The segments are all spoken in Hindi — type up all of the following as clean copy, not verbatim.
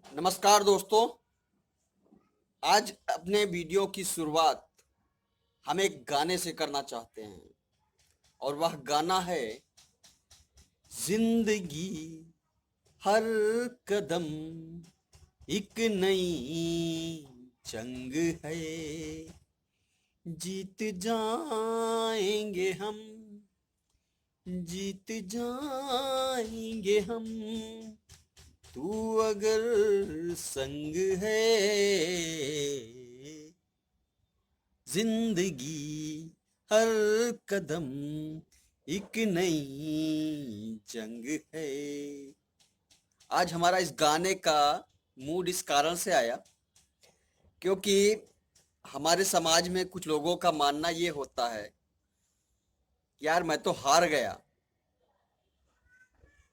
नमस्कार दोस्तों। आज अपने वीडियो की शुरुआत हम एक गाने से करना चाहते हैं और वह गाना है जिंदगी हर कदम एक नई जंग है। जीत जाएंगे हम, जीत जाएंगे हम, तू अगर संग है। जिंदगी हर कदम एक नई जंग है। आज हमारा इस गाने का मूड इस कारण से आया क्योंकि हमारे समाज में कुछ लोगों का मानना ये होता है, यार मैं तो हार गया,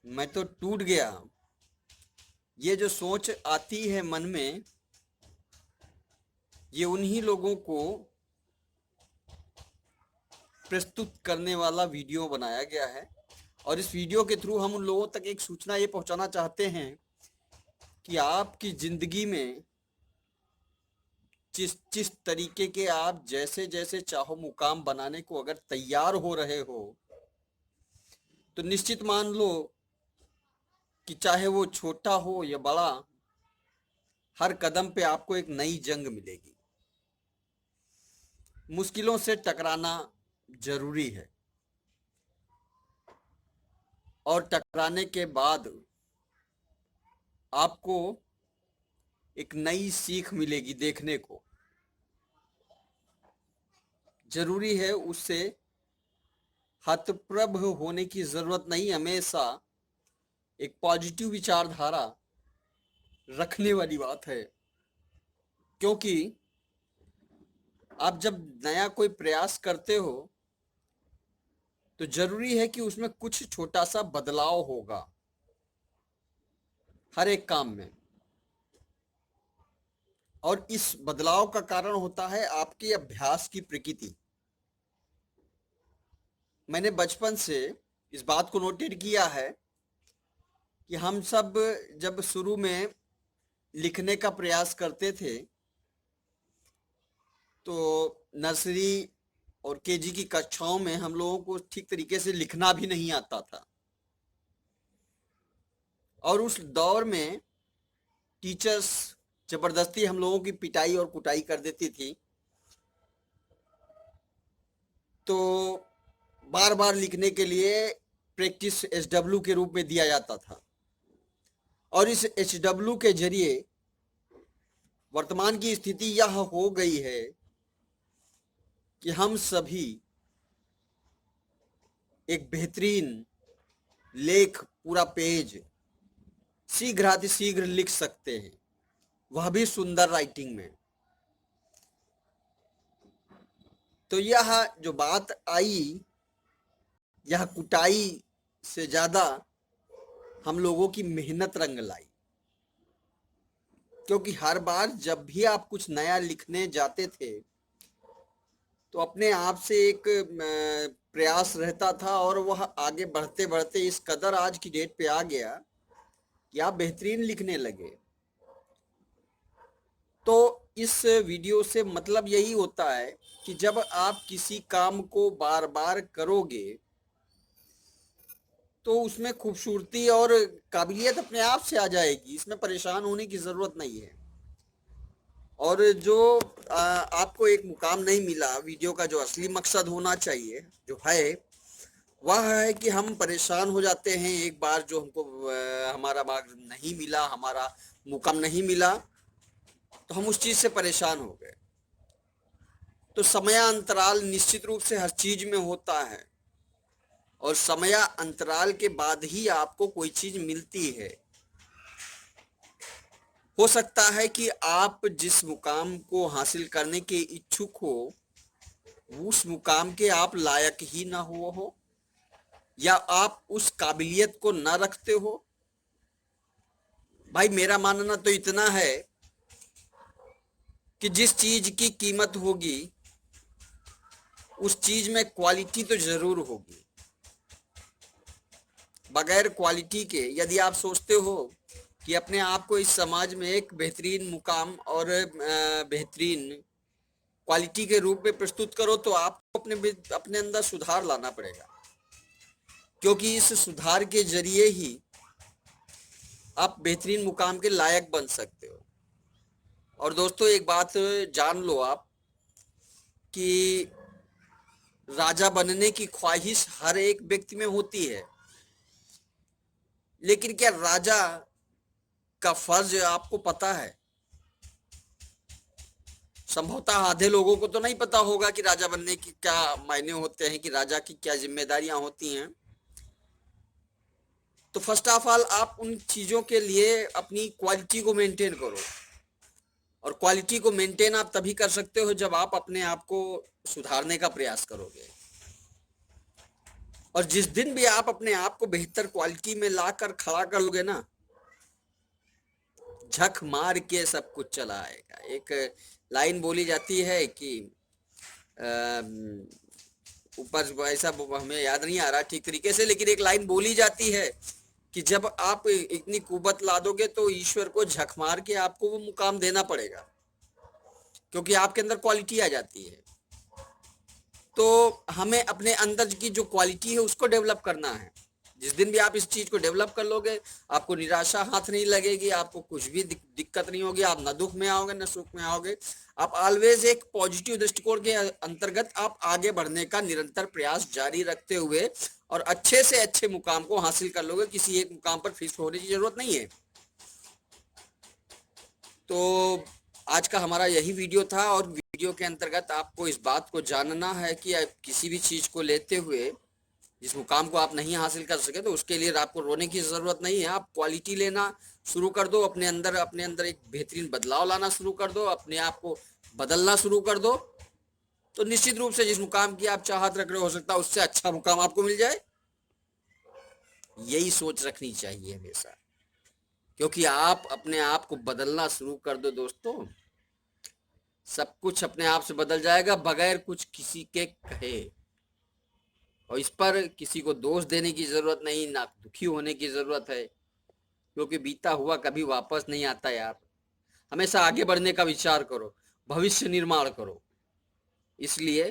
मैं तो टूट गया। ये जो सोच आती है मन में, ये उन्हीं लोगों को प्रस्तुत करने वाला वीडियो बनाया गया है और इस वीडियो के थ्रू हम उन लोगों तक एक सूचना ये पहुंचाना चाहते हैं कि आपकी जिंदगी में जिस जिस तरीके के आप जैसे जैसे चाहो मुकाम बनाने को अगर तैयार हो रहे हो, तो निश्चित मान लो कि चाहे वो छोटा हो या बड़ा, हर कदम पे आपको एक नई जंग मिलेगी। मुश्किलों से टकराना जरूरी है और टकराने के बाद आपको एक नई सीख मिलेगी देखने को। जरूरी है उससे हतप्रभ होने की जरूरत नहीं, हमेशा एक पॉजिटिव विचारधारा रखने वाली बात है। क्योंकि आप जब नया कोई प्रयास करते हो तो जरूरी है कि उसमें कुछ छोटा सा बदलाव होगा हर एक काम में, और इस बदलाव का कारण होता है आपके अभ्यास की प्रकृति। मैंने बचपन से इस बात को नोटेट किया है कि हम सब जब शुरू में लिखने का प्रयास करते थे तो नर्सरी और केजी की कक्षाओं में हम लोगों को ठीक तरीके से लिखना भी नहीं आता था और उस दौर में टीचर्स जबरदस्ती हम लोगों की पिटाई और कुटाई कर देती थी, तो बार बार लिखने के लिए प्रैक्टिस एचडब्ल्यू के रूप में दिया जाता था और इस एचडब्ल्यू के जरिए वर्तमान की स्थिति यह हो गई है कि हम सभी एक बेहतरीन लेख, पूरा पेज शीघ्र लिख सकते हैं, वह भी सुंदर राइटिंग में। तो यह जो बात आई, यह कुटाई से ज्यादा हम लोगों की मेहनत रंग लाई। क्योंकि हर बार जब भी आप कुछ नया लिखने जाते थे तो अपने आप से एक प्रयास रहता था और वह आगे बढ़ते बढ़ते इस कदर आज की डेट पे आ गया कि आप बेहतरीन लिखने लगे। तो इस वीडियो से मतलब यही होता है कि जब आप किसी काम को बार बार करोगे तो उसमें खूबसूरती और काबिलियत अपने आप से आ जाएगी, इसमें परेशान होने की जरूरत नहीं है। और जो आपको एक मुकाम नहीं मिला, वीडियो का जो असली मकसद होना चाहिए जो है वह है कि हम परेशान हो जाते हैं एक बार, जो हमको हमारा मार्ग नहीं मिला, हमारा मुकाम नहीं मिला, तो हम उस चीज से परेशान हो गए। तो समयांतराल निश्चित रूप से हर चीज में होता है और समय अंतराल के बाद ही आपको कोई चीज मिलती है। हो सकता है कि आप जिस मुकाम को हासिल करने के इच्छुक हो उस मुकाम के आप लायक ही ना हो या आप उस काबिलियत को ना रखते हो। भाई मेरा मानना तो इतना है कि जिस चीज की कीमत होगी उस चीज में क्वालिटी तो जरूर होगी। बगैर क्वालिटी के यदि आप सोचते हो कि अपने आप को इस समाज में एक बेहतरीन मुकाम और बेहतरीन क्वालिटी के रूप में प्रस्तुत करो, तो आपको अपने अंदर सुधार लाना पड़ेगा, क्योंकि इस सुधार के जरिए ही आप बेहतरीन मुकाम के लायक बन सकते हो। और दोस्तों एक बात जान लो आप कि राजा बनने की ख्वाहिश हर एक व्यक्ति में होती है, लेकिन क्या राजा का फर्ज आपको पता है? संभवतः आधे लोगों को तो नहीं पता होगा कि राजा बनने की क्या मायने होते हैं, कि राजा की क्या जिम्मेदारियां होती हैं। तो फर्स्ट ऑफ ऑल आप उन चीजों के लिए अपनी क्वालिटी को मेंटेन करो, और क्वालिटी को मेंटेन आप तभी कर सकते हो जब आप अपने आप को सुधारने का प्रयास करोगे। और जिस दिन भी आप अपने आप को बेहतर क्वालिटी में लाकर खड़ा कर लोगे ना, झक मार के सब कुछ चला आएगा। एक लाइन बोली जाती है कि ऊपर ऐसा हमें याद नहीं आ रहा ठीक तरीके से, लेकिन एक लाइन बोली जाती है कि जब आप इतनी कुवत ला दोगे तो ईश्वर को झक मार के आपको वो मुकाम देना पड़ेगा, क्योंकि आपके अंदर क्वालिटी आ जाती है। तो हमें अपने अंदर की जो क्वालिटी है उसको डेवलप करना है। जिस दिन भी आप इस चीज को डेवलप कर लोगे, आपको निराशा हाथ नहीं लगेगी, आपको कुछ भी दिक्कत नहीं होगी, आप ना दुख में आओगे ना सुख में आओगे। आप ऑलवेज एक पॉजिटिव दृष्टिकोण के अंतर्गत आप आगे बढ़ने का निरंतर प्रयास जारी रखते हुए और अच्छे से अच्छे मुकाम को हासिल कर लोगे। किसी एक मुकाम पर फिक्स होने की जरूरत नहीं है। तो आज का हमारा यही वीडियो था, और वीडियो के अंतर्गत आपको इस बात को जानना है कि आप किसी भी चीज को लेते हुए जिस मुकाम को आप नहीं हासिल कर सके तो उसके लिए आपको रोने की जरूरत नहीं है। आप क्वालिटी लेना शुरू कर दो, अपने अंदर एक बेहतरीन बदलाव लाना शुरू कर दो, अपने आप को बदलना शुरू कर दो, तो निश्चित रूप से जिस मुकाम की आप चाहत रख रहे हो सकता है उससे अच्छा मुकाम आपको मिल जाए। यही सोच रखनी चाहिए हमेशा, क्योंकि आप अपने आप को बदलना शुरू कर दो दोस्तों, सब कुछ अपने आप से बदल जाएगा बगैर कुछ किसी के कहे। और इस पर किसी को दोष देने की जरूरत नहीं, ना दुखी होने की जरूरत है, क्योंकि बीता हुआ कभी वापस नहीं आता यार। हमेशा आगे बढ़ने का विचार करो, भविष्य निर्माण करो। इसलिए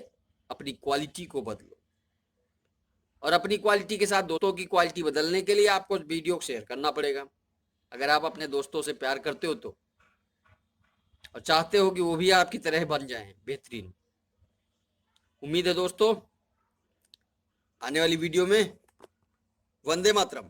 अपनी क्वालिटी को बदलो, और अपनी क्वालिटी के साथ दोस्तों की क्वालिटी बदलने के लिए आपको वीडियो शेयर करना पड़ेगा। अगर आप अपने दोस्तों से प्यार करते हो तो, और चाहते हो कि वो भी आपकी तरह बन जाएं बेहतरीन। उम्मीद है दोस्तों आने वाली वीडियो में वंदे मातरम।